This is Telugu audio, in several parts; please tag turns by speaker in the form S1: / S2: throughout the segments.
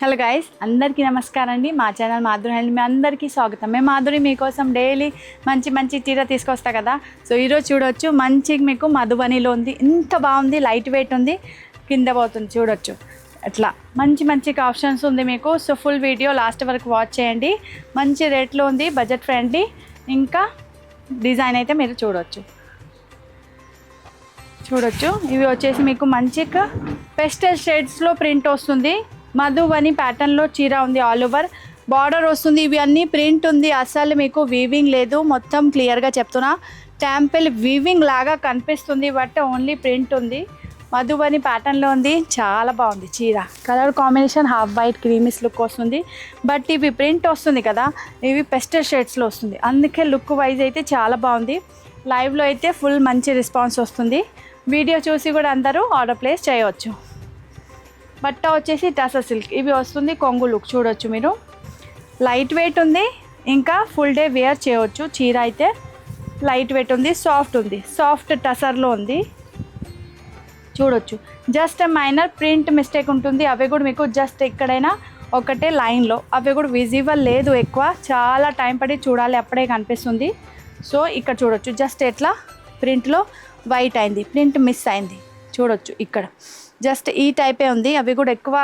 S1: హలో గైస్, అందరికీ నమస్కారం అండి. మా ఛానల్ మాధురి అండి, మీ అందరికీ స్వాగతం. మేము మాధురి మీకోసం డైలీ మంచి మంచి చీర తీసుకొస్తా కదా. సో ఈరోజు చూడొచ్చు, మంచి మీకు మధుబనిలో ఉంది. ఇంత బాగుంది, లైట్ వెయిట్ ఉంది, కింద పోతుంది చూడొచ్చు. అట్లా మంచి మంచి ఆప్షన్స్ ఉంది మీకు. సో ఫుల్ వీడియో లాస్ట్ వరకు వాచ్ చేయండి. మంచి రేట్లో ఉంది, బడ్జెట్ ఫ్రెండ్లీ. ఇంకా డిజైన్ అయితే మీరు చూడొచ్చు. ఇవి వచ్చేసి మీకు మంచిగా పెస్టల్ షేడ్స్లో ప్రింట్ వస్తుంది. మధుబని ప్యాటర్న్లో చీర ఉంది, ఆల్ ఓవర్ బార్డర్ వస్తుంది. ఇవి అన్నీ ప్రింట్ ఉంది, అసలు మీకు వీవింగ్ లేదు. మొత్తం క్లియర్గా చెప్తున్నా, టెంపుల్ వీవింగ్ లాగా కనిపిస్తుంది, బట్ ఓన్లీ ప్రింట్ ఉంది. మధుబని ప్యాటర్న్లో ఉంది, చాలా బాగుంది చీర. Colour combination half white creamish look వస్తుంది, బట్ ఇవి ప్రింట్ వస్తుంది కదా, ఇవి పెస్టల్ షేడ్స్లో వస్తుంది. అందుకే లుక్ వైజ్ అయితే చాలా బాగుంది. లైవ్లో అయితే ఫుల్ మంచి రెస్పాన్స్ వస్తుంది. వీడియో చూసి కూడా అందరూ ఆర్డర్ ప్లేస్ చేయవచ్చు. బట్ట వచ్చేసి టసర్ సిల్క్, ఇవి వస్తుంది కొంగు లుక్ చూడొచ్చు మీరు. లైట్ వెయిట్ ఉంది, ఇంకా ఫుల్ డే వేర్ చేయవచ్చు. చీర అయితే లైట్ వెయిట్ ఉంది, సాఫ్ట్ ఉంది, సాఫ్ట్ టసర్లో ఉంది చూడొచ్చు. జస్ట్ మైనర్ ప్రింట్ మిస్టేక్ ఉంటుంది, అవి కూడా మీకు జస్ట్ ఎక్కడైనా ఒకటే లైన్లో, అవి కూడా విజిబుల్ లేదు ఎక్కువ, చాలా టైం పడి చూడాలి, అప్పుడే కనిపిస్తుంది. సో ఇక్కడ చూడొచ్చు, జస్ట్ ఎట్లా ప్రింట్లో వైట్ అయింది, ప్రింట్ మిస్ అయింది చూడొచ్చు. ఇక్కడ జస్ట్ ఈ టైపే ఉంది, అవి కూడా ఎక్కువ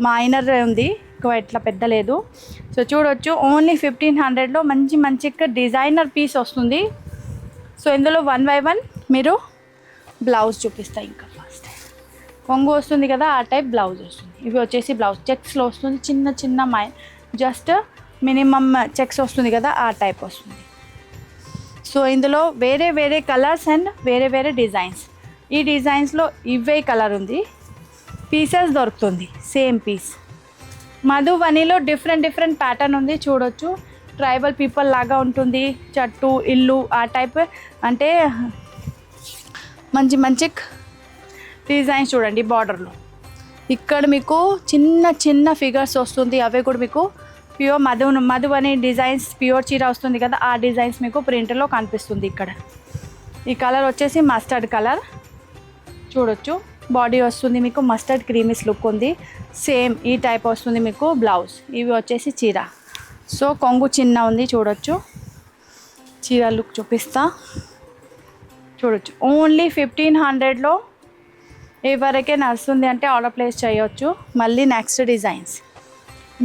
S1: మైనర్ ఉంది, ఎక్కువ ఇట్లా పెద్ద లేదు. సో చూడొచ్చు, ఓన్లీ 1500లో మంచి మంచి డిజైనర్ పీస్ వస్తుంది. సో ఇందులో 1 by 1 మీరు బ్లౌజ్ చూపిస్తాయి. ఇంకా ఫస్ట్ కొంగు వస్తుంది కదా, ఆ టైప్ బ్లౌజ్ వస్తుంది. ఇవి వచ్చేసి బ్లౌజ్ చెక్స్లో వస్తుంది, చిన్న చిన్న జస్ట్ మినిమమ్ చెక్స్ వస్తుంది కదా, ఆ టైప్ వస్తుంది. సో ఇందులో వేరే వేరే కలర్స్ అండ్ వేరే వేరే డిజైన్స్. ఈ డిజైన్స్లో ఇవే కలర్ ఉంది, పీసెస్ దొరుకుతుంది సేమ్ పీస్. మధుబనిలో డిఫరెంట్ డిఫరెంట్ ప్యాటర్న్ ఉంది చూడొచ్చు. ట్రైబల్ పీపుల్ లాగా ఉంటుంది, చట్టు ఇల్లు ఆ టైప్, అంటే మంచి మంచి డిజైన్స్ చూడండి. బార్డర్లో ఇక్కడ మీకు చిన్న చిన్న ఫిగర్స్ వస్తుంది, అవే కూడా మీకు ప్యూర్ మధుబని డిజైన్స్, ప్యూర్ చీర వస్తుంది కదా, ఆ డిజైన్స్ మీకు ప్రింట్లో కనిపిస్తుంది. ఇక్కడ ఈ కలర్ వచ్చేసి మస్టర్డ్ కలర్ చూడొచ్చు. బాడీ వస్తుంది మీకు మస్టర్డ్ క్రీమిష్ లుక్ ఉంది, సేమ్ ఈ టైప్ వస్తుంది మీకు బ్లౌజ్. ఇవి వచ్చేసి చీర. సో కొంగు చిన్న ఉంది చూడొచ్చు. చీర లుక్ చూపిస్తా చూడొచ్చు. ఓన్లీ 1500లో ఎవరికే నడుస్తుంది అంటే ఆర్డర్ ప్లేస్ చేయవచ్చు. మళ్ళీ నెక్స్ట్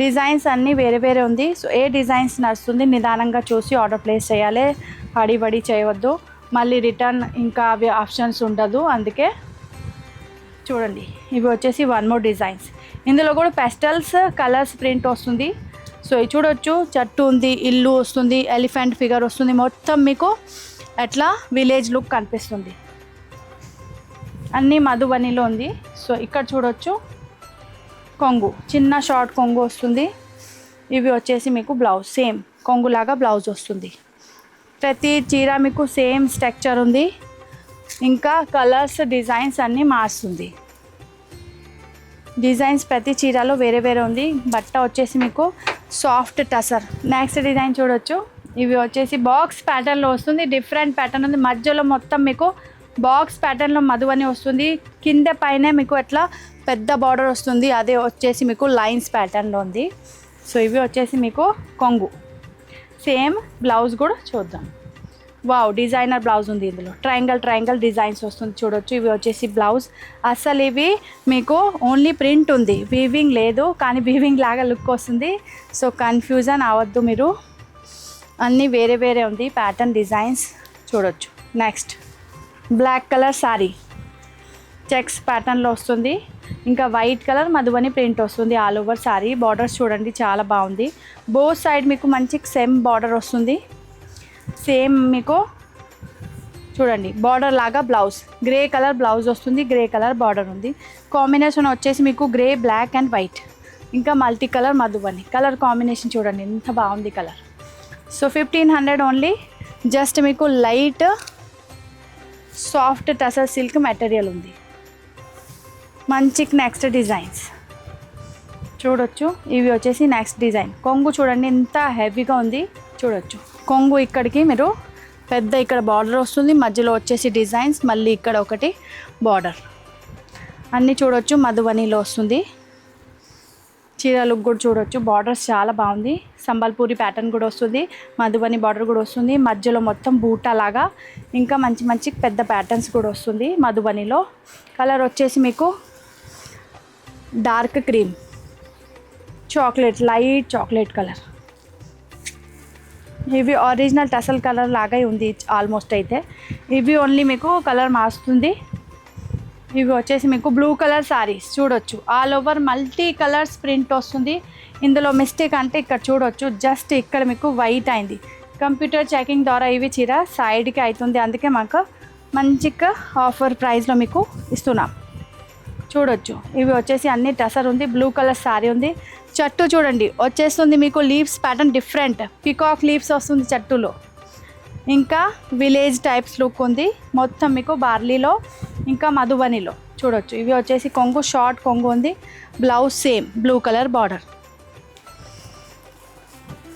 S1: డిజైన్స్ అన్నీ వేరే వేరే ఉంది. సో ఏ డిజైన్స్ నడుస్తుంది నిదానంగా చూసి ఆర్డర్ ప్లేస్ చేయాలి, హడిబడి చేయవద్దు. మళ్ళీ రిటర్న్ ఇంకా అవి ఆప్షన్స్ ఉండదు. అందుకే చూడండి, ఇవి వచ్చేసి 1 more డిజైన్స్. ఇందులో కూడా పెస్టల్స్ కలర్స్ ప్రింట్ వస్తుంది. సో ఇది చూడొచ్చు, చట్టు ఉంది, ఇల్లు వస్తుంది, ఎలిఫెంట్ ఫిగర్ వస్తుంది, మొత్తం మీకు అట్లా విలేజ్ లుక్ కనిపిస్తుంది. అన్నీ మధుబనిలో ఉంది. సో ఇక్కడ చూడొచ్చు, కొంగు చిన్న షార్ట్ కొంగు వస్తుంది. ఇవి వచ్చేసి మీకు బ్లౌజ్, సేమ్ కొంగులాగా బ్లౌజ్ వస్తుంది. ప్రతి చీర మీకు సేమ్ స్ట్రక్చర్ ఉంది, ఇంకా కలర్స్ డిజైన్స్ అన్నీ మారుస్తుంది. డిజైన్స్ ప్రతి చీరలో వేరే వేరే ఉంది. బట్ట వచ్చేసి మీకు సాఫ్ట్ టసర్. నెక్స్ట్ డిజైన్ చూడొచ్చు, ఇవి వచ్చేసి బాక్స్ ప్యాటర్న్లో వస్తుంది, డిఫరెంట్ ప్యాటర్న్ ఉంది. మధ్యలో మొత్తం మీకు బాక్స్ ప్యాటర్న్లో మధుబని వస్తుంది, కింద పైన మీకు అట్లా పెద్ద బార్డర్ వస్తుంది, అదే వచ్చేసి మీకు లైన్స్ ప్యాటర్న్లో ఉంది. సో ఇవి వచ్చేసి మీకు కొంగు, సేమ్ బ్లౌజ్ కూడా చూద్దాం. వావ్, డిజైనర్ బ్లౌజ్ ఉంది. ఇందులో ట్రయాంగిల్ డిజైన్స్ వస్తుంది చూడొచ్చు. ఇవి వచ్చేసి బ్లౌజ్. అసలు ఇవి మీకు ఓన్లీ ప్రింట్ ఉంది, వీవింగ్ లేదు, కానీ వీవింగ్ లాగా లుక్ వస్తుంది. సో కన్ఫ్యూజన్ అవ్వద్దు మీరు, అన్నీ వేరే వేరే ఉంది ప్యాటర్న్ డిజైన్స్ చూడొచ్చు. Next black colour sari, checks ప్యాటర్న్లో వస్తుంది, ఇంకా వైట్ కలర్ మధుబని ప్రింట్ వస్తుంది ఆల్ ఓవర్ సారీ. బార్డర్స్ చూడండి చాలా బాగుంది. బోత్ సైడ్ మీకు మంచి సేమ్ బార్డర్ వస్తుంది. సేమ్ మీకు చూడండి బార్డర్ లాగా బ్లౌజ్, గ్రే కలర్ బ్లౌజ్ వస్తుంది, గ్రే కలర్ బార్డర్ ఉంది. కాంబినేషన్ వచ్చేసి మీకు గ్రే, బ్లాక్ అండ్ వైట్, ఇంకా multi colour Madhubani colour combination చూడండి ఎంత బాగుంది కలర్. So 1500 only. జస్ట్ మీకు light soft tussar silk material ఉంది. మంచి నెక్స్ట్ డిజైన్స్ చూడొచ్చు. ఇవి వచ్చేసి నెక్స్ట్ డిజైన్. కొంగు చూడండి ఎంత హెవీగా ఉంది చూడొచ్చు. కొంగు ఇక్కడికి మీరు పెద్ద ఇక్కడ బార్డర్ వస్తుంది, మధ్యలో వచ్చేసి డిజైన్స్, మళ్ళీ ఇక్కడ ఒకటి బార్డర్. అన్నీ చూడొచ్చు మధుబనిలో వస్తుంది. చీర లుక్ కూడా చూడొచ్చు. బార్డర్స్ చాలా బాగుంది. సంబల్పూరి ప్యాటర్న్ కూడా వస్తుంది, మధుబని బార్డర్ కూడా వస్తుంది, మధ్యలో మొత్తం బూటా లాగా ఇంకా మంచి మంచి పెద్ద ప్యాటర్న్స్ కూడా వస్తుంది మధుబనిలో. కలర్ వచ్చేసి మీకు dark cream, chocolate, light chocolate colour. ఇవి ఒరిజినల్ టసల్ కలర్ లాగా ఉంది ఆల్మోస్ట్. అయితే ఇవి ఓన్లీ మీకు కలర్ మారుస్తుంది. ఇవి వచ్చేసి మీకు బ్లూ కలర్ శారీస్ చూడొచ్చు. All over multi colours print వస్తుంది. ఇందులో మిస్టేక్ అంటే ఇక్కడ చూడొచ్చు, జస్ట్ ఇక్కడ మీకు వైట్ అయింది. కంప్యూటర్ చెకింగ్ ద్వారా ఇవి చీర సైడ్కి అవుతుంది, అందుకే మాకు మంచిగా ఆఫర్ ప్రైస్లో మీకు ఇస్తున్నాం. చూడొచ్చు ఇవి వచ్చేసి అన్ని టసర్ ఉంది. బ్లూ కలర్ శారీ ఉంది. చట్టు చూడండి వచ్చేస్తుంది మీకు leaves pattern different, peacock leaves వస్తుంది చట్టులో. ఇంకా విలేజ్ టైప్స్ లుక్ ఉంది మొత్తం మీకు బార్లీలో ఇంకా మధుబనిలో చూడొచ్చు. ఇవి వచ్చేసి కొంగు, షార్ట్ కొంగు ఉంది. Blouse same blue colour border.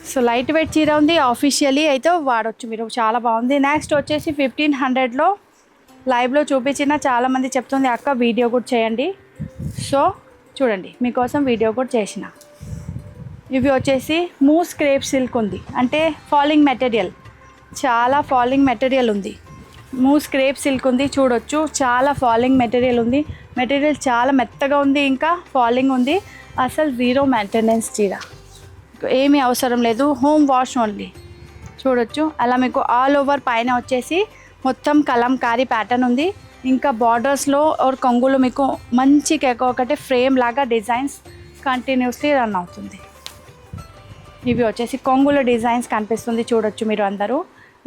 S1: So light weight చీర ఉంది, ఆఫీషియలీ అయితే వాడచ్చు మీరు, చాలా బాగుంది. నెక్స్ట్ వచ్చేసి 1500లో లైవ్లో చూపించిన చాలామంది చెప్తుంది అక్క వీడియో కూడా చేయండి. సో చూడండి మీకోసం వీడియో కూడా చేసిన. ఇవి వచ్చేసి మూస్ క్రేప్ సిల్క్ ఉంది, అంటే ఫాలింగ్ మెటీరియల్, చాలా ఫాలింగ్ మెటీరియల్ ఉంది. మూస్ క్రేప్ సిల్క్ ఉంది చూడొచ్చు, చాలా ఫాలింగ్ మెటీరియల్ ఉంది. మెటీరియల్ చాలా మెత్తగా ఉంది, ఇంకా ఫాలింగ్ ఉంది. అసలు జీరో మెయింటెనెన్స్ చీర, ఏమీ అవసరం లేదు, హోమ్ వాష్ ఓన్లీ. చూడొచ్చు అలా మీకు ఆల్ ఓవర్ పైన వచ్చేసి మొత్తం కలంకారీ ప్యాటర్న్ ఉంది. ఇంకా బార్డర్స్లో और కొంగులో మీకు మంచి ఒకటి ఫ్రేమ్ లాగా డిజైన్స్ కంటిన్యూస్లీ రన్ అవుతుంది. ఇవి వచ్చేసి కొంగులో డిజైన్స్ కనిపిస్తుంది చూడొచ్చు మీరు అందరూ.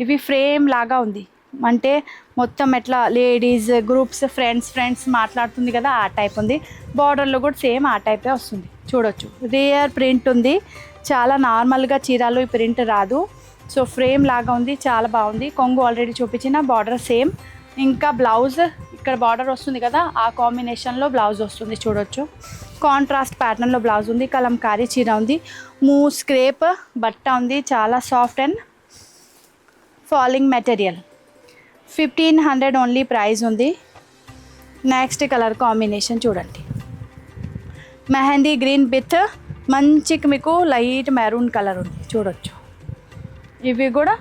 S1: ఇవి ఫ్రేమ్ లాగా ఉంది, అంటే మొత్తం ఎట్లా లేడీస్ గ్రూప్స్ ఫ్రెండ్స్ మాట్లాడుతుంది కదా ఆ టైప్ ఉంది. బార్డర్లో కూడా సేమ్ ఆ టైపే వస్తుంది చూడొచ్చు. రేయర్ ప్రింట్ ఉంది, చాలా నార్మల్గా చీరలో ఈ ప్రింట్ రాదు. సో ఫ్రేమ్ లాగా ఉంది, చాలా బాగుంది. కొంగు ఆల్రెడీ చూపించిన, బార్డర్ సేమ్. ఇంకా బ్లౌజ్ ఇక్కడ బార్డర్ వస్తుంది కదా ఆ కాంబినేషన్లో బ్లౌజ్ వస్తుంది చూడొచ్చు. కాంట్రాస్ట్ ప్యాటర్న్లో బ్లౌజ్ ఉంది. కలంకారీ చీర ఉంది, మూస్ క్రేప్ బట్ట ఉంది, చాలా soft and falling material. 1500 only price ఉంది. నెక్స్ట్ కలర్ కాంబినేషన్ చూడండి, మెహందీ గ్రీన్ విత్ మంచికి మీకు లైట్ మెరూన్ కలర్ ఉంది చూడొచ్చు. ఇవి కూడా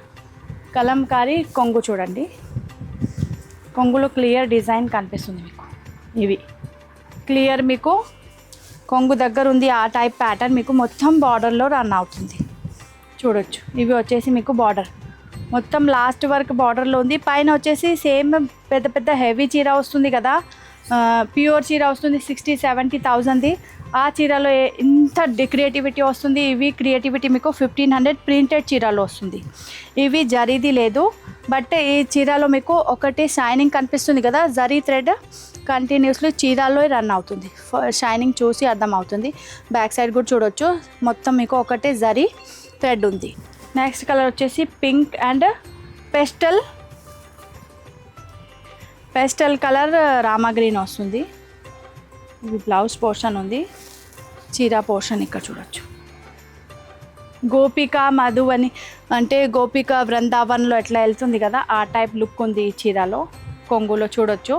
S1: కలంకారీ కొంగు చూడండి, కొంగులో క్లియర్ డిజైన్ కనిపిస్తుంది మీకు. ఇవి క్లియర్ మీకు కొంగు దగ్గర ఉంది ఆ టైప్ ప్యాటర్న్ మీకు మొత్తం బార్డర్లో రన్ అవుతుంది చూడొచ్చు. ఇవి వచ్చేసి మీకు బార్డర్ మొత్తం లాస్ట్ వరకు బార్డర్లో ఉంది. పైన వచ్చేసి సేమ్ పెద్ద పెద్ద హెవీ చీర వస్తుంది కదా, ప్యూర్ చీర వస్తుంది 60-70,000ది. ఆ చీరలో ఇంత క్రియేటివిటీ వస్తుంది. ఇవి క్రియేటివిటీ మీకు 1500 ప్రింటెడ్ చీరలో వస్తుంది. ఇవి జరీది లేదు, బట్ ఈ చీరలో మీకు ఒకటి షైనింగ్ కనిపిస్తుంది కదా, జరీ థ్రెడ్ కంటిన్యూస్లీ చీరలో రన్ అవుతుంది. షైనింగ్ చూసి అర్థం అవుతుంది. బ్యాక్ సైడ్ కూడా చూడొచ్చు, మొత్తం మీకు ఒకటే జరీ థ్రెడ్ ఉంది. నెక్స్ట్ కలర్ వచ్చేసి pink and pastel colour Rama green వస్తుంది. ఇది బ్లౌజ్ పోర్షన్ ఉంది, చీర పోర్షన్ ఇక్కడ చూడొచ్చు. గోపిక మధువని అంటే గోపిక బృందావన్లో ఎట్లా వెళ్తుంది కదా ఆ టైప్ లుక్ ఉంది ఈ చీరలో. కొంగులో చూడొచ్చు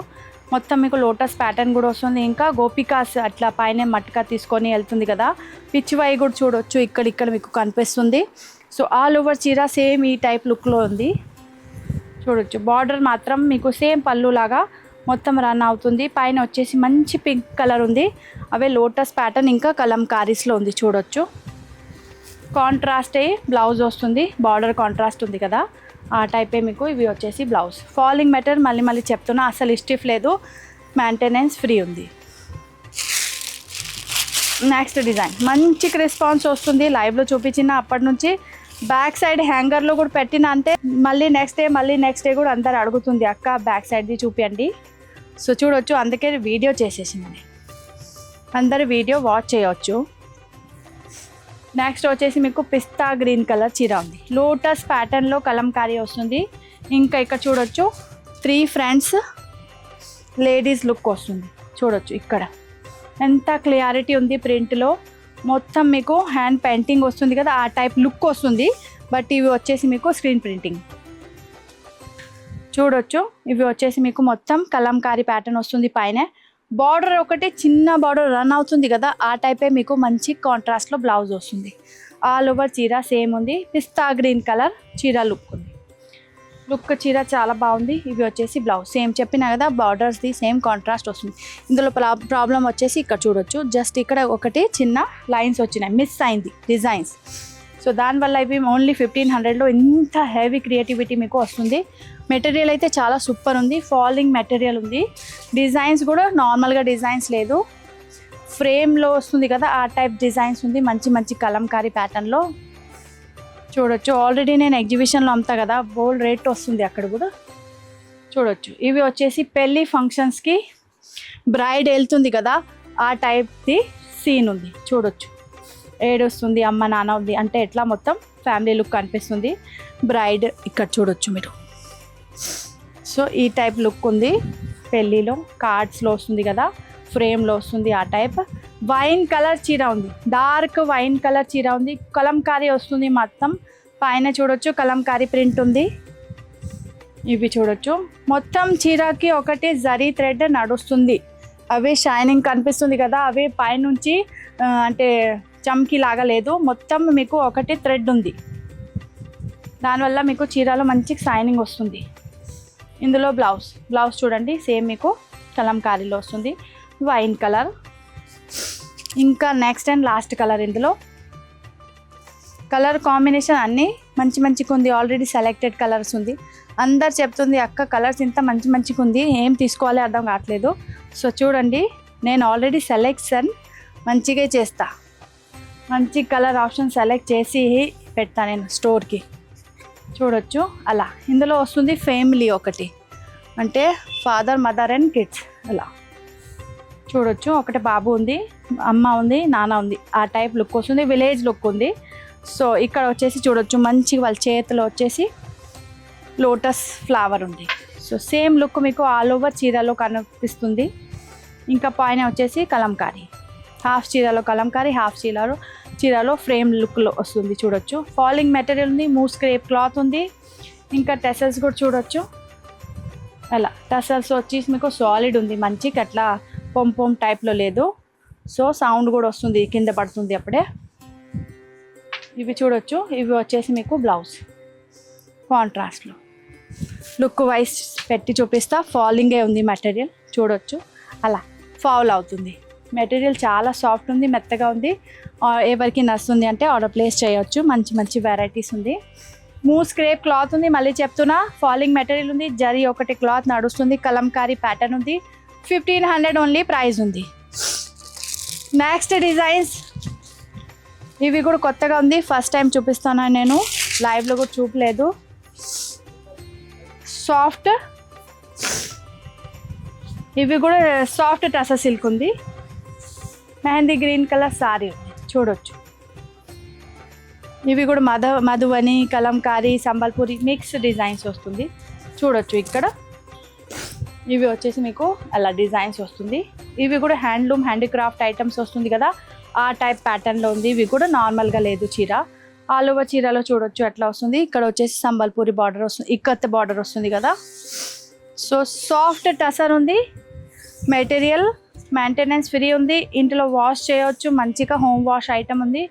S1: మొత్తం మీకు లోటస్ ప్యాటర్న్ కూడా వస్తుంది. ఇంకా గోపికాస్ అట్లా పైన మట్కా తీసుకొని వెళ్తుంది కదా, పిచ్చివై కూడా చూడొచ్చు ఇక్కడ మీకు కనిపిస్తుంది. సో ఆల్ ఓవర్ చీర సేమ్ ఈ టైప్ లుక్లో ఉంది చూడొచ్చు. బార్డర్ మాత్రం మీకు సేమ్ పళ్ళు లాగా మొత్తం రన్ అవుతుంది. పైన వచ్చేసి మంచి పింక్ కలర్ ఉంది, అవే లోటస్ ప్యాటర్న్ ఇంకా కలంకారీస్లో ఉంది చూడొచ్చు. కాంట్రాస్ట్ అయ్యి బ్లౌజ్ వస్తుంది, బార్డర్ కాంట్రాస్ట్ ఉంది కదా ఆ టైపే మీకు. ఇవి వచ్చేసి బ్లౌజ్ ఫాలింగ్ మెటీరియల్, మళ్ళీ చెప్తున్నా అసలు స్టిఫ్ లేదు, మెయింటెనెన్స్ ఫ్రీ ఉంది. నెక్స్ట్ డిజైన్ మంచి రెస్పాన్స్ వస్తుంది, లైవ్లో చూపించిన అప్పటి నుంచి. బ్యాక్ సైడ్ హ్యాంగర్లో కూడా పెట్టిన అంటే మళ్ళీ నెక్స్ట్ డే కూడా అందరు అడుగుతుంది అక్క బ్యాక్ సైడ్ది చూపించండి. సో చూడొచ్చు, అందుకే వీడియో చేసేసింది, అందరు వీడియో వాచ్ చేయవచ్చు. నెక్స్ట్ వచ్చేసి మీకు పిస్తా గ్రీన్ కలర్ చీర ఉంది, లోటస్ ప్యాటర్న్లో కలంకారీ వస్తుంది. ఇంకా ఇక్కడ చూడొచ్చు 3 ఫ్రెండ్స్ లేడీస్ లుక్ వస్తుంది చూడొచ్చు. ఇక్కడ ఎంత క్లియారిటీ ఉంది ప్రింట్లో, మొత్తం మీకు హ్యాండ్ పెయింటింగ్ వస్తుంది కదా ఆ టైప్ లుక్ వస్తుంది. బట్ ఇవి వచ్చేసి మీకు స్క్రీన్ ప్రింటింగ్ చూడొచ్చు. ఇవి వచ్చేసి మీకు మొత్తం కలంకారీ ప్యాటర్న్ వస్తుంది, పైన బార్డర్ ఒకటి చిన్న బార్డర్ రన్ అవుతుంది కదా, ఆ టైపే మీకు మంచి కాంట్రాస్ట్లో బ్లౌజ్ వస్తుంది. ఆల్ ఓవర్ చీర సేమ్ ఉంది. పిస్తా గ్రీన్ కలర్ చీర లుక్ ఉంది. లుక్ చీర చాలా బాగుంది. ఇవి వచ్చేసి బ్లౌజ్ సేమ్ చెప్పినా కదా, బార్డర్స్ది సేమ్ కాంట్రాస్ట్ వస్తుంది. ఇందులో ప్రాబ్లం వచ్చేసి ఇక్కడ చూడొచ్చు, జస్ట్ ఇక్కడ ఒకటి చిన్న లైన్స్ వచ్చినాయి, మిస్ అయింది డిజైన్స్. సో దానివల్ల ఇవి ఓన్లీ 1500లో ఇంత హెవీ క్రియేటివిటీ మీకు వస్తుంది. మెటీరియల్ అయితే చాలా సూపర్ ఉంది. ఫాలింగ్ మెటీరియల్ ఉంది. డిజైన్స్ కూడా నార్మల్గా డిజైన్స్ లేదు, ఫ్రేమ్లో వస్తుంది కదా ఆ టైప్ డిజైన్స్ ఉంది. మంచి మంచి కలంకారీ ప్యాటర్న్లో చూడొచ్చు. ఆల్రెడీ నేను ఎగ్జిబిషన్లో అమ్ముతా కదా, బోల్డ్ రేట్ వస్తుంది అక్కడ కూడా చూడొచ్చు. ఇవి వచ్చేసి పెళ్ళి ఫంక్షన్స్కి బ్రైడ్ వెళ్తుంది కదా ఆ టైప్ది సీన్ ఉంది చూడొచ్చు. ఏడొస్తుంది, అమ్మ నాన్న ఉంది అంటే ఎట్లా మొత్తం ఫ్యామిలీ లుక్ కనిపిస్తుంది. బ్రైడ్ ఇక్కడ చూడొచ్చు మీరు. సో ఈ టైప్ లుక్ ఉంది. పెళ్ళిలో కార్డ్స్లో వస్తుంది కదా, ఫ్రేమ్లో వస్తుంది ఆ టైప్. వైన్ కలర్ చీర ఉంది, డార్క్ వైన్ కలర్ చీర ఉంది. కలంకారీ వస్తుంది మొత్తం. పైన చూడొచ్చు కలంకారీ ప్రింట్ ఉంది. ఇవి చూడొచ్చు. మొత్తం చీరకి ఒకటి జరీ థ్రెడ్ నడుస్తుంది. అవి షైనింగ్ కనిపిస్తుంది కదా, అవి పైనుంచి అంటే చమ్కీ లాగా లేదు, మొత్తం మీకు ఒకటి థ్రెడ్ ఉంది. దానివల్ల మీకు చీరలో మంచి షైనింగ్ వస్తుంది. ఇందులో బ్లౌజ్ చూడండి సేమ్ మీకు కలంకారీలో వస్తుంది. Wine colour. ఇంకా నెక్స్ట్ అండ్ లాస్ట్ కలర్. ఇందులో కలర్ కాంబినేషన్ అన్నీ మంచి మంచిగా ఉంది. ఆల్రెడీ సెలెక్టెడ్ కలర్స్ ఉంది. అందరు చెప్తుంది అక్క కలర్స్ ఇంత మంచి మంచిగా ఉంది, ఏం తీసుకోవాలి అర్థం కావట్లేదు. సో చూడండి, నేను ఆల్రెడీ సెలెక్షన్ మంచిగా చేస్తా. మంచి కలర్ ఆప్షన్ సెలెక్ట్ చేసి పెడతా నేను స్టోర్కి చూడొచ్చు. అలా ఇందులో వస్తుంది ఫ్యామిలీ ఒకటి, అంటే ఫాదర్ మదర్ అండ్ కిడ్స్ అలా చూడొచ్చు. ఒకటి బాబు ఉంది, అమ్మ ఉంది, నాన్న ఉంది, ఆ టైప్ లుక్ వస్తుంది. విలేజ్ లుక్ ఉంది. సో ఇక్కడ వచ్చేసి చూడొచ్చు మంచి వాళ్ళ చేతిలో వచ్చేసి లోటస్ ఫ్లవర్ ఉంది. సో సేమ్ లుక్ మీకు ఆల్ ఓవర్ చీరలో కనిపిస్తుంది. ఇంకా పైన వచ్చేసి కలంకారీ, హాఫ్ చీరలో కలంకారీ, హాఫ్ చీరలో ఫ్రేమ్ లుక్లో వస్తుంది చూడొచ్చు. ఫాలింగ్ మెటీరియల్ ఉంది, మూస్ క్రేప్ క్లాత్ ఉంది. ఇంకా టెసల్స్ కూడా చూడొచ్చు. అలా టెసల్స్ వచ్చేసి మీకు సాలిడ్ ఉంది, మంచిగా అట్లా పొంపొం టైప్లో లేదు. సో సౌండ్ కూడా వస్తుంది, కింద పడుతుంది అప్పుడే. ఇవి చూడొచ్చు. ఇవి వచ్చేసి మీకు బ్లౌజ్ కాంట్రాస్ట్లో లుక్ వైజ్ పెట్టి చూపిస్తా. ఫాలింగే ఉంది మెటీరియల్ చూడొచ్చు. అలా ఫాల్ అవుతుంది మెటీరియల్, చాలా సాఫ్ట్ ఉంది, మెత్తగా ఉంది. ఎవరికి నచ్చుతుంది అంటే ఆర్డర్ ప్లేస్ చేయొచ్చు. మంచి మంచి వెరైటీస్ ఉంది. మూస్ క్రేప్ క్లాత్ ఉంది, మళ్ళీ చెప్తున్నా. ఫాలింగ్ మెటీరియల్ ఉంది, జరీ ఒకటి క్లాత్ నడుస్తుంది. కలంకారీ ప్యాటర్న్ ఉంది. 1500 ఓన్లీ ప్రైస్ ఉంది. నెక్స్ట్ డిజైన్స్ ఇవి కూడా కొత్తగా ఉంది, ఫస్ట్ టైం చూపిస్తాను నేను, లైవ్లో కూడా చూపలేదు. సాఫ్ట్, ఇవి కూడా సాఫ్ట్ టసర్ సిల్క్ ఉంది. మెహందీ గ్రీన్ కలర్ సారీ ఉంది చూడొచ్చు. ఇవి కూడా మధువని, కలంకారీ, సంబల్పూరి మిక్స్ డిజైన్స్ వస్తుంది చూడొచ్చు. ఇక్కడ ఇవి వచ్చేసి మీకు అలా డిజైన్స్ వస్తుంది. ఇవి కూడా హ్యాండ్లూమ్ హ్యాండీక్రాఫ్ట్ ఐటమ్స్ వస్తుంది కదా, ఆ టైప్ ప్యాటర్న్లో ఉంది. ఇవి కూడా నార్మల్గా లేదు చీర, ఆల్ ఓవర్ చీరలో చూడొచ్చు ఎట్లా వస్తుంది. ఇక్కడ వచ్చేసి సంబల్పూరి బార్డర్ వస్తుంది, ఇక్కత్ బార్డర్ వస్తుంది కదా. సో సాఫ్ట్ టసర్ ఉంది. మెటీరియల్ మెయింటెనెన్స్ ఫ్రీ ఉంది, ఇంట్లో వాష్ చేయవచ్చు మంచిగా, హోమ్ వాష్ ఐటమ్ ఉంది.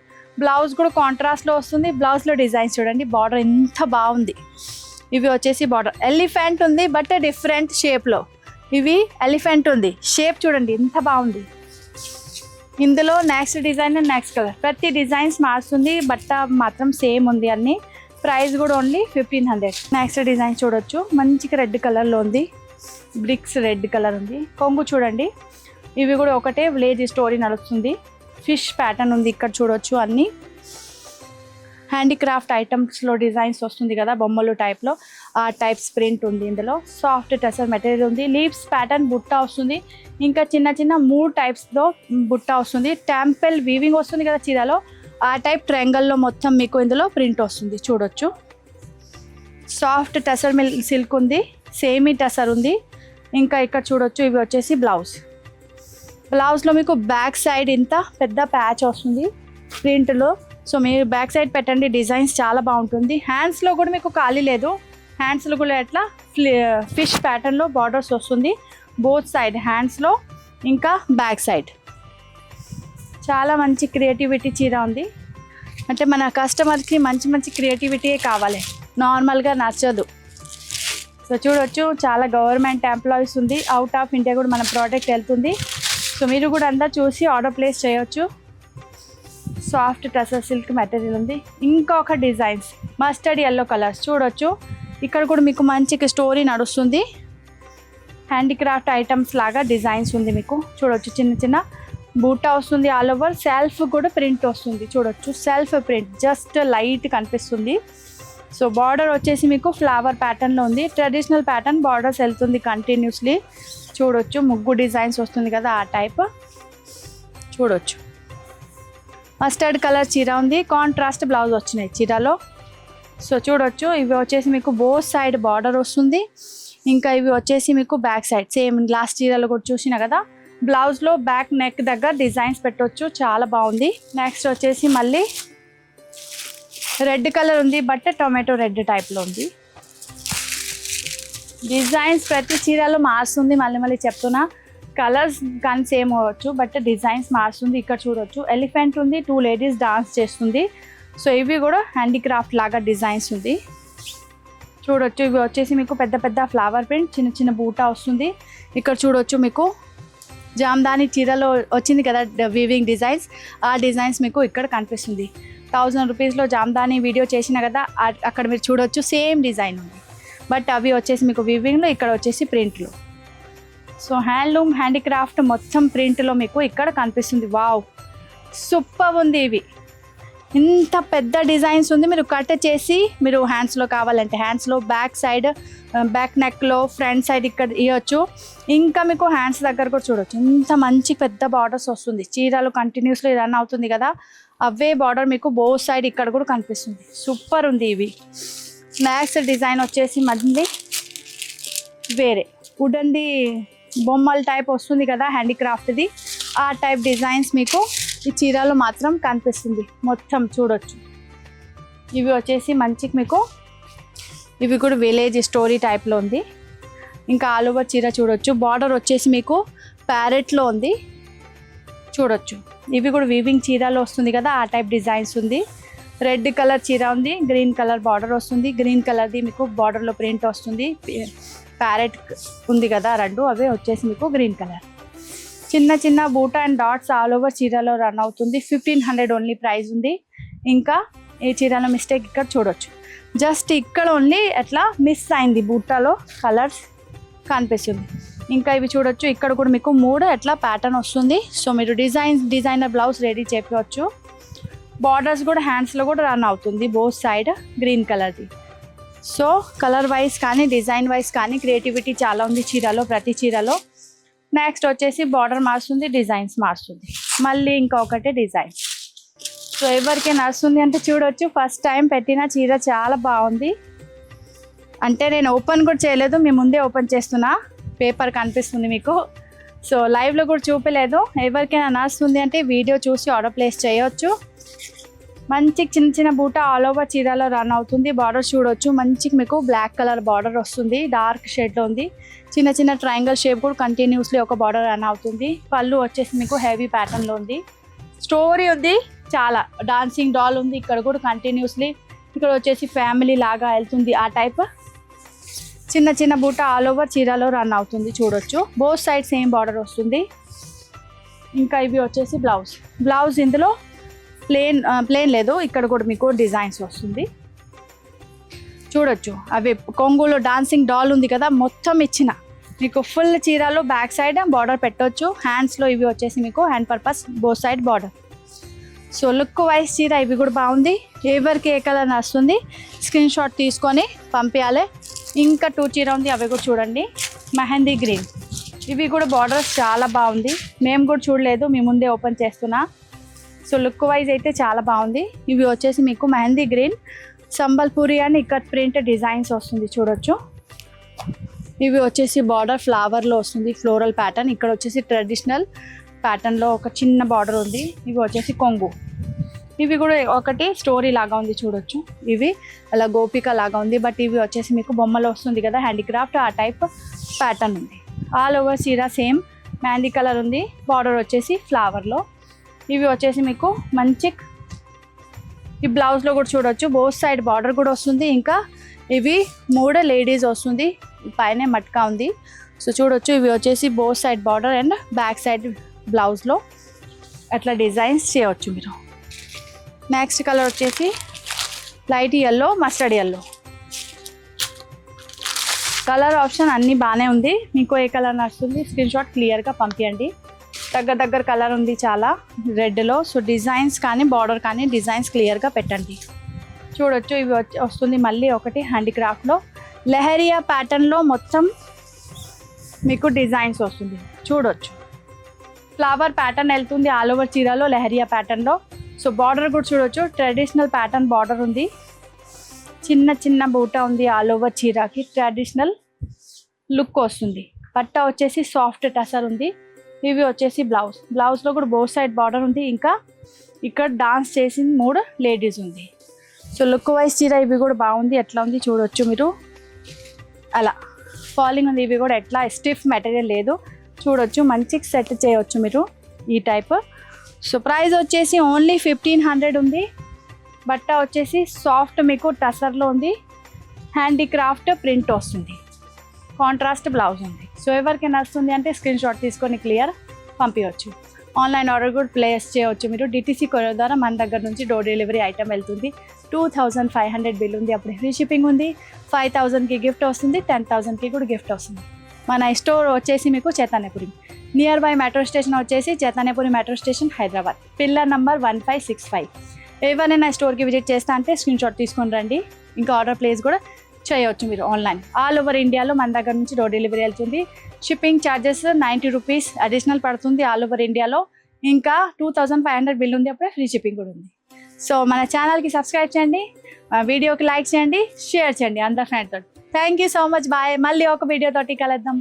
S1: బ్లౌజ్ కూడా కాంట్రాస్ట్లో వస్తుంది. బ్లౌజ్లో డిజైన్స్ చూడండి, బార్డర్ ఎంత బాగుంది. ఇవి వచ్చేసి బార్డర్ ఎలిఫెంట్ ఉంది, బట్ డిఫరెంట్ షేప్లో. ఇవి ఎలిఫెంట్ ఉంది, షేప్ చూడండి ఎంత బాగుంది. ఇందులో నెక్స్ట్ డిజైన్ నెక్స్ట్ కలర్, ప్రతి డిజైన్స్ మారుతుంది, బట్ట మాత్రం సేమ్ ఉంది అన్ని. ప్రైస్ కూడా ఓన్లీ 1500. నెక్స్ట్ డిజైన్ చూడొచ్చు, మంచిగా రెడ్ కలర్లో ఉంది, బ్రిక్స్ రెడ్ కలర్ ఉంది. కొంగు చూడండి, ఇవి కూడా ఒకటే విలేజ్ స్టోరీ నడుస్తుంది. ఫిష్ ప్యాటర్న్ ఉంది ఇక్కడ చూడొచ్చు. అన్ని హ్యాండీక్రాఫ్ట్ ఐటమ్స్లో డిజైన్స్ వస్తుంది కదా, బొమ్మలు టైప్లో, ఆ టైప్స్ ప్రింట్ ఉంది. ఇందులో సాఫ్ట్ టసర్ మెటీరియల్ ఉంది. లీవ్స్ ప్యాటర్న్ బుట్ట వస్తుంది. ఇంకా చిన్న చిన్న 3 టైప్స్లో బుట్ట వస్తుంది. టెంపుల్ వీవింగ్ వస్తుంది కదా చీరలో, ఆ టైప్ ట్రయాంగిల్లో మొత్తం మీకు ఇందులో ప్రింట్ వస్తుంది చూడొచ్చు. సాఫ్ట్ టసర్ సిల్క్ ఉంది, సేమీ టసర్ ఉంది. ఇంకా ఇక్కడ చూడొచ్చు. ఇవి వచ్చేసి బ్లౌజ్లో మీకు బ్యాక్ సైడ్ ఇంత పెద్ద ప్యాచ్ వస్తుంది ప్రింట్లో. సో మీరు బ్యాక్ సైడ్ పెట్టండి, డిజైన్స్ చాలా బాగుంటుంది. హ్యాండ్స్లో కూడా మీకు ఖాళీ లేదు, హ్యాండ్స్లో కూడా ఎట్లా ఫిష్ ప్యాటర్న్లో బార్డర్స్ వస్తుంది. బోత్ సైడ్ హ్యాండ్స్లో ఇంకా బ్యాక్ సైడ్ చాలా మంచి క్రియేటివిటీ చీర ఉంది. అంటే మన కస్టమర్కి మంచి మంచి క్రియేటివిటీయే కావాలి, నార్మల్గా నచ్చదు. సో చూడొచ్చు, చాలా గవర్నమెంట్ ఎంప్లాయీస్ ఉంది, అవుట్ ఆఫ్ ఇండియా కూడా మన ప్రోడక్ట్ వెళ్తుంది. సో మీరు కూడా అంతా చూసి ఆర్డర్ ప్లేస్ చేయొచ్చు. సాఫ్ట్ టసర్ సిల్క్ మెటీరియల్ ఉంది. ఇంకొక డిజైన్స్ మస్టర్డ్ ఎల్లో కలర్స్ చూడొచ్చు. ఇక్కడ కూడా మీకు మంచి స్టోరీ నడుస్తుంది, హ్యాండీక్రాఫ్ట్ ఐటమ్స్ లాగా డిజైన్స్ ఉంది మీకు. చూడొచ్చు, చిన్న చిన్న బూటా వస్తుంది, ఆల్ ఓవర్ సెల్ఫ్ కూడా ప్రింట్ వస్తుంది. చూడొచ్చు, సెల్ఫ్ ప్రింట్ జస్ట్ లైట్ కనిపిస్తుంది. సో బార్డర్ వచ్చేసి మీకు ఫ్లవర్ ప్యాటర్న్లో ఉంది, ట్రెడిషనల్ ప్యాటర్న్ బార్డర్స్ వెళ్తుంది కంటిన్యూస్లీ. చూడొచ్చు, ముగ్గు డిజైన్స్ వస్తుంది కదా ఆ టైప్. చూడొచ్చు, మస్టర్డ్ కలర్ చీర ఉంది, కాంట్రాస్ట్ బ్లౌజ్ వచ్చినాయి చీరలో. సో చూడొచ్చు, ఇవి వచ్చేసి మీకు బోత్ సైడ్ బార్డర్ వస్తుంది. ఇంకా ఇవి వచ్చేసి మీకు బ్యాక్ సైడ్ సేమ్ గ్లాస్ చీరలో కూడా చూసినా కదా, బ్లౌజ్లో బ్యాక్ నెక్ దగ్గర డిజైన్స్ పెట్టవచ్చు, చాలా బాగుంది. నెక్స్ట్ వచ్చేసి మళ్ళీ రెడ్ కలర్ ఉంది, బట్ టొమాటో రెడ్ టైప్లో ఉంది. డిజైన్స్ ప్రతి చీరలో మారుస్తుంది, మళ్ళీ మళ్ళీ చెప్తున్నా, కలర్స్ కానీ సేమ్ అవ్వచ్చు బట్ డిజైన్స్ మారుస్తుంది. ఇక్కడ చూడొచ్చు, ఎలిఫెంట్ ఉంది, 2 లేడీస్ డాన్స్ చేస్తుంది. సో ఇవి కూడా హ్యాండీక్రాఫ్ట్ లాగా డిజైన్స్ ఉంది. చూడొచ్చు, ఇవి వచ్చేసి మీకు పెద్ద పెద్ద ఫ్లవర్ ప్రింట్, చిన్న చిన్న బూటా వస్తుంది. ఇక్కడ చూడొచ్చు, మీకు జామ్దాని చీరలో వచ్చింది కదా వీవింగ్ డిజైన్స్, ఆ డిజైన్స్ మీకు ఇక్కడ కనిపిస్తుంది. 1000 రూపీస్లో జామ్దాని వీడియో చేసిన కదా, అక్కడ మీరు చూడొచ్చు సేమ్ డిజైన్ ఉంది, బట్ అవి వచ్చేసి మీకు వీవింగ్లో, ఇక్కడ వచ్చేసి ప్రింట్లో. సో హ్యాండ్లూమ్ హ్యాండీక్రాఫ్ట్ మొత్తం ప్రింట్లో మీకు ఇక్కడ కనిపిస్తుంది. వావ్, సూపర్ ఉంది. ఇవి ఇంత పెద్ద డిజైన్స్ ఉంది, మీరు కట్ చేసి మీరు హ్యాండ్స్లో కావాలంటే హ్యాండ్స్లో బ్యాక్ సైడ్, బ్యాక్ నెక్లో, ఫ్రంట్ సైడ్ ఇక్కడ ఇవ్వచ్చు. ఇంకా మీకు హ్యాండ్స్ దగ్గర కూడా చూడొచ్చు, ఇంత మంచి పెద్ద బార్డర్స్ వస్తుంది. చీరలు కంటిన్యూస్లీ రన్ అవుతుంది కదా, అవే బార్డర్ మీకు బోత్ సైడ్ ఇక్కడ కూడా కనిపిస్తుంది. సూపర్ ఉంది ఇవి. నెక్స్ట్ డిజైన్ వచ్చేసి మళ్ళీ వేరే వుడన్ది బొమ్మల టైప్ వస్తుంది కదా హ్యాండీక్రాఫ్ట్ది, ఆ టైప్ డిజైన్స్ మీకు ఈ చీరలో మాత్రం కనిపిస్తుంది మొత్తం. చూడొచ్చు, ఇవి వచ్చేసి మంచి మీకు, ఇవి కూడా విలేజ్ స్టోరీ టైప్లో ఉంది. ఇంకా ఆల్ ఓవర్ చీర చూడొచ్చు, బార్డర్ వచ్చేసి మీకు ప్యారెట్లో ఉంది. చూడొచ్చు, ఇవి కూడా వీవింగ్ చీరలో వస్తుంది కదా, ఆ టైప్ డిజైన్స్ ఉంది. రెడ్ కలర్ చీర ఉంది, గ్రీన్ కలర్ బార్డర్ వస్తుంది. గ్రీన్ కలర్ది మీకు బార్డర్లో ప్రింట్ వస్తుంది, ప్యారెట్ ఉంది కదా రెండు, అవే వచ్చేసి మీకు గ్రీన్ కలర్. చిన్న చిన్న బూటా అండ్ డాట్స్ ఆల్ ఓవర్ చీరలో రన్ అవుతుంది. 1500 ఓన్లీ ప్రైస్ ఉంది. ఇంకా ఈ చీరలో మిస్టేక్ ఇక్కడ చూడొచ్చు, జస్ట్ ఇక్కడ ఓన్లీ ఎట్లా మిస్ అయింది, బూటాలో కలర్స్ కనిపిస్తుంది. ఇంకా ఇవి చూడొచ్చు, ఇక్కడ కూడా మీకు 3 ఎట్లా ప్యాటర్న్ వస్తుంది. సో మీరు డిజైనర్ బ్లౌజ్ రెడీ చేయవచ్చు. బార్డర్స్ కూడా హ్యాండ్స్లో కూడా రన్ అవుతుంది బోత్ సైడ్, గ్రీన్ కలర్ది. సో కలర్ వైజ్ కానీ డిజైన్ వైజ్ కానీ క్రియేటివిటీ చాలా ఉంది చీరలో, ప్రతి చీరలో. నెక్స్ట్ వచ్చేసి బార్డర్ మారుస్తుంది, డిజైన్స్ మారుస్తుంది, మళ్ళీ ఇంకొకటి డిజైన్. సో ఎవరికి నడుస్తుంది అంటే చూడొచ్చు, ఫస్ట్ టైం పెట్టిన చీర చాలా బాగుంది. అంటే నేను ఓపెన్ కూడా చేయలేదు, మీ ముందే ఓపెన్ చేస్తున్నా, పేపర్ కనిపిస్తుంది మీకు. సో లైవ్లో కూడా చూపలేదు. ఎవరికైనా నడుస్తుంది అంటే వీడియో చూసి ఆర్డర్ ప్లేస్ చేయొచ్చు. మంచి చిన్న చిన్న బూట ఆల్ ఓవర్ చీరలో రన్ అవుతుంది. బార్డర్ చూడొచ్చు, మంచి మీకు బ్లాక్ కలర్ బార్డర్ వస్తుంది, డార్క్ షేడ్లో ఉంది. చిన్న చిన్న ట్రయాంగిల్ షేప్ కూడా కంటిన్యూస్లీ ఒక బార్డర్ రన్ అవుతుంది. పళ్ళు వచ్చేసి మీకు హెవీ ప్యాటర్న్లో ఉంది. స్టోరీ ఉంది చాలా, డాన్సింగ్ డాల్ ఉంది ఇక్కడ కూడా కంటిన్యూస్లీ. ఇక్కడ వచ్చేసి ఫ్యామిలీ లాగా వెళ్తుంది ఆ టైప్. చిన్న చిన్న బూట ఆల్ ఓవర్ చీరలో రన్ అవుతుంది. చూడొచ్చు, బోత్ సైడ్ సేమ్ బార్డర్ వస్తుంది. ఇంకా ఇవి వచ్చేసి బ్లౌజ్ ఇందులో ప్లేన్ లేదు, ఇక్కడ కూడా మీకు డిజైన్స్ వస్తుంది. చూడొచ్చు, అవి కొంగులో డాన్సింగ్ డాల్ ఉంది కదా, మొత్తం ఇచ్చిన మీకు ఫుల్ చీరలో బ్యాక్ సైడ్ బార్డర్ పెట్టవచ్చు. హ్యాండ్స్లో ఇవి వచ్చేసి మీకు hand purpose both side border. So look wise చీర ఇవి కూడా బాగుంది. ఎవరికి ఏ కలర్ నచ్చుతుంది స్క్రీన్ షాట్ తీసుకొని పంపించాలి. ఇంకా 2 చీర ఉంది, అవి కూడా చూడండి. మెహందీ గ్రీన్, ఇవి కూడా బార్డర్స్ చాలా బాగుంది. మేము కూడా చూడలేదు, మీ ముందే ఓపెన్ చేస్తున్నా. సో లుక్ వైజ్ అయితే చాలా బాగుంది. ఇవి వచ్చేసి మీకు mehndi green, Sambalpuri and ikat print designs వస్తుంది. చూడొచ్చు, ఇవి వచ్చేసి బార్డర్ ఫ్లవర్లో వస్తుంది, ఫ్లోరల్ ప్యాటర్న్. ఇక్కడ వచ్చేసి ట్రెడిషనల్ ప్యాటర్న్లో ఒక చిన్న బార్డర్ ఉంది. ఇవి వచ్చేసి కొంగు, ఇవి కూడా ఒకటి స్టోరీ లాగా ఉంది. చూడొచ్చు, ఇవి అలా గోపిక లాగా ఉంది, బట్ ఇవి వచ్చేసి మీకు బొమ్మలో వస్తుంది కదా హ్యాండీక్రాఫ్ట్, ఆ టైప్ ప్యాటర్న్ ఉంది. ఆల్ ఓవర్ చీర సేమ్ మ్యాండీ కలర్ ఉంది. బార్డర్ వచ్చేసి ఫ్లవర్లో. ఇవి వచ్చేసి మీకు మంచి ఈ బ్లౌజ్లో కూడా చూడొచ్చు. బోత్ సైడ్ బార్డర్ కూడా వస్తుంది. ఇంకా ఇవి 3 లేడీస్ వస్తుంది. పైన మట్కా ఉంది. సో చూడొచ్చు ఇవి వచ్చేసి both side border and back side బ్లౌజ్లో అట్లా డిజైన్స్ చేయవచ్చు మీరు. నెక్స్ట్ కలర్ వచ్చేసి light yellow, mustard yellow. Colour option అన్నీ బాగానే ఉంది. మీకు ఏ కలర్ నచ్చుతుంది స్క్రీన్ షాట్ క్లియర్గా పంపించండి. దగ్గర కలర్ ఉంది చాలా రెడ్లో. సో డిజైన్స్ కానీ బార్డర్ కానీ డిజైన్స్ క్లియర్గా పెట్టండి. చూడొచ్చు ఇవి వస్తుంది మళ్ళీ ఒకటి హ్యాండీక్రాఫ్ట్లో లెహరియా ప్యాటర్న్లో మొత్తం మీకు డిజైన్స్ వస్తుంది. చూడొచ్చు ఫ్లవర్ ప్యాటర్న్ వెళ్తుంది ఆల్ ఓవర్ చీరలో లెహరియా ప్యాటర్న్లో. సో బార్డర్ కూడా చూడొచ్చు ట్రెడిషనల్ ప్యాటర్న్ బార్డర్ ఉంది. చిన్న బూటా ఉంది. ఆల్ ఓవర్ చీరకి ట్రెడిషనల్ లుక్ వస్తుంది. పట్ట వచ్చేసి సాఫ్ట్ టసర్ ఉంది. ఇవి వచ్చేసి బ్లౌజ్లో కూడా బోత్ సైడ్ బార్డర్ ఉంది. ఇంకా ఇక్కడ డాన్స్ చేసిన 3 లేడీస్ ఉంది. సో లుక్ వైజ్ చీర ఇవి కూడా బాగుంది. ఎట్లా ఉంది చూడొచ్చు మీరు. అలా ఫాలింగ్ ఉంది. ఇవి కూడా ఎట్లా స్టిఫ్ మెటీరియల్ లేదు. చూడొచ్చు మంచి సెట్ చేయవచ్చు మీరు ఈ టైప్. సో ప్రైస్ వచ్చేసి ఓన్లీ 1500 ఉంది. బట్ట వచ్చేసి సాఫ్ట్ మీకు టసర్లో ఉంది. హ్యాండీక్రాఫ్ట్ ప్రింట్ వస్తుంది. కాంట్రాస్ట్ బ్లౌజ్ ఉంది. సో ఎవరికైనా వస్తుంది అంటే స్క్రీన్ షాట్ తీసుకొని క్లియర్ పంపించవచ్చు. ఆన్లైన్ ఆర్డర్ కూడా ప్లేస్ చేయవచ్చు మీరు. డిటీసీ కొరియర్ ద్వారా మన దగ్గర నుంచి డోర్ డెలివరీ ఐటమ్ వెళ్తుంది. 2500 బిల్ ఉంది. అప్పుడు ఫ్రీ షిప్పింగ్ ఉంది. 5000కి గిఫ్ట్ వస్తుంది. 10,000కి కూడా గిఫ్ట్ వస్తుంది. మన స్టోర్ వచ్చేసి మీకు Chaitanyapuri near by metro station వచ్చేసి Chaitanyapuri metro station Hyderabad. Pillar number 1565. ఎవరైనా స్టోర్కి విజిట్ చేస్తా అంటే స్క్రీన్ షాట్ తీసుకొని రండి. ఇంకా ఆర్డర్ ప్లేస్ కూడా చేయవచ్చు మీరు ఆన్లైన్. ఆల్ ఓవర్ ఇండియాలో మన దగ్గర నుంచి డోర్ డెలివరీ వెళ్తుంది. షిప్పింగ్ ఛార్జెస్ 90 రూపీస్ అడిషనల్ పడుతుంది ఆల్ ఓవర్ ఇండియాలో. ఇంకా 2500 బిల్ ఉంది. అప్పుడే ఫ్రీ షిప్పింగ్ కూడా ఉంది. సో మన ఛానల్కి సబ్స్క్రైబ్ చేయండి. వీడియోకి లైక్ చేయండి, షేర్ చేయండి అందరి ఫ్రెండ్తో. Thank you so much. Bye. మళ్ళీ ఒక వీడియో తోటి కలుద్దాం.